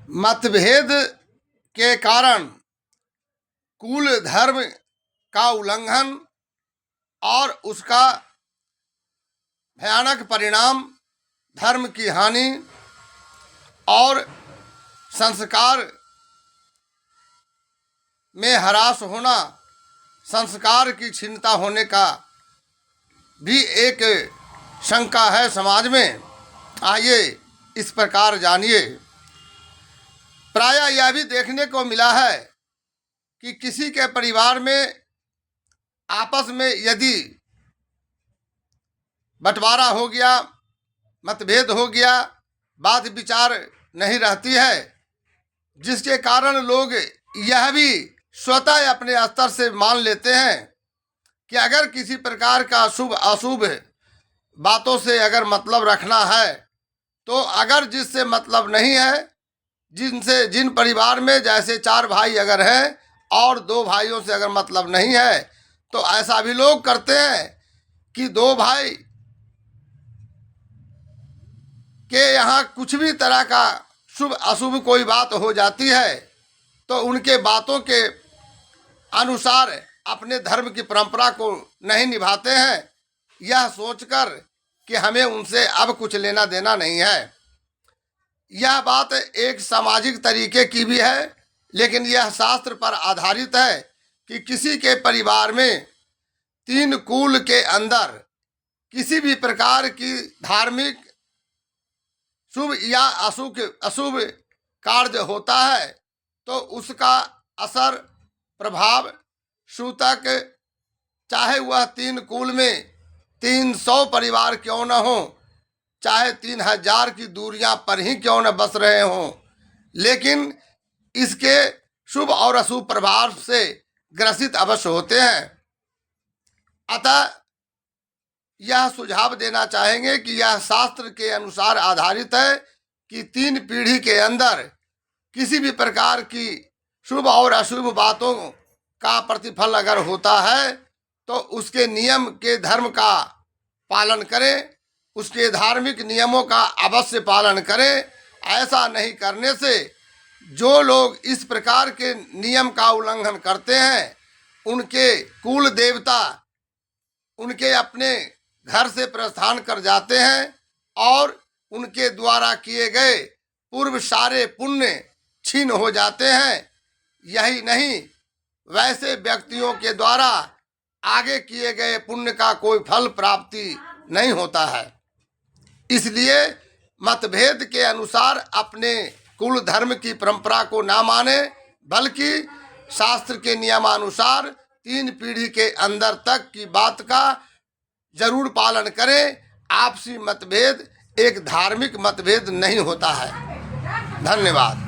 मतभेद के कारण कुल धर्म का उल्लंघन और उसका भयानक परिणाम धर्म की हानि और संस्कार में ह्रास होना, संस्कार की क्षीणता होने का भी एक शंका है समाज में। आइए इस प्रकार जानिए। प्रायः यह भी देखने को मिला है कि किसी के परिवार में आपस में यदि बंटवारा हो गया, मतभेद हो गया, बात विचार नहीं रहती है, जिसके कारण लोग यह भी स्वतः अपने स्तर से मान लेते हैं कि अगर किसी प्रकार का शुभ अशुभ बातों से अगर मतलब रखना है तो अगर जिससे मतलब नहीं है, जिन परिवार में जैसे 4 भाई अगर हैं और 2 भाइयों से अगर मतलब नहीं है तो ऐसा भी लोग करते हैं कि 2 भाई के यहाँ कुछ भी तरह का शुभ अशुभ कोई बात हो जाती है तो उनके बातों के अनुसार अपने धर्म की परंपरा को नहीं निभाते हैं, यह सोचकर कि हमें उनसे अब कुछ लेना देना नहीं है। यह बात एक सामाजिक तरीके की भी है, लेकिन यह शास्त्र पर आधारित है कि किसी के परिवार में 3 कुल के अंदर किसी भी प्रकार की धार्मिक शुभ या अशुभ कार्य होता है तो उसका असर प्रभाव सूतक, चाहे वह 3 कुल में 300 परिवार क्यों न हो, चाहे 3000 की दूरियां पर ही क्यों न बस रहे हों, लेकिन इसके शुभ और अशुभ प्रभाव से ग्रसित अवश्य होते हैं। अतः यह सुझाव देना चाहेंगे कि यह शास्त्र के अनुसार आधारित है कि 3 पीढ़ी के अंदर किसी भी प्रकार की शुभ और अशुभ बातों का प्रतिफल अगर होता है तो उसके नियम के धर्म का पालन करें, उसके धार्मिक नियमों का अवश्य पालन करें। ऐसा नहीं करने से जो लोग इस प्रकार के नियम का उल्लंघन करते हैं, उनके कुल देवता उनके अपने घर से प्रस्थान कर जाते हैं और उनके द्वारा किए गए पूर्व सारे पुण्य छीन हो जाते हैं। यही नहीं, वैसे व्यक्तियों के द्वारा आगे किए गए पुण्य का कोई फल प्राप्ति नहीं होता है। इसलिए मतभेद के अनुसार अपने कुल धर्म की परंपरा को ना माने, बल्कि शास्त्र के नियमानुसार 3 पीढ़ी के अंदर तक की बात का जरूर पालन करें। आपसी मतभेद एक धार्मिक मतभेद नहीं होता है। धन्यवाद।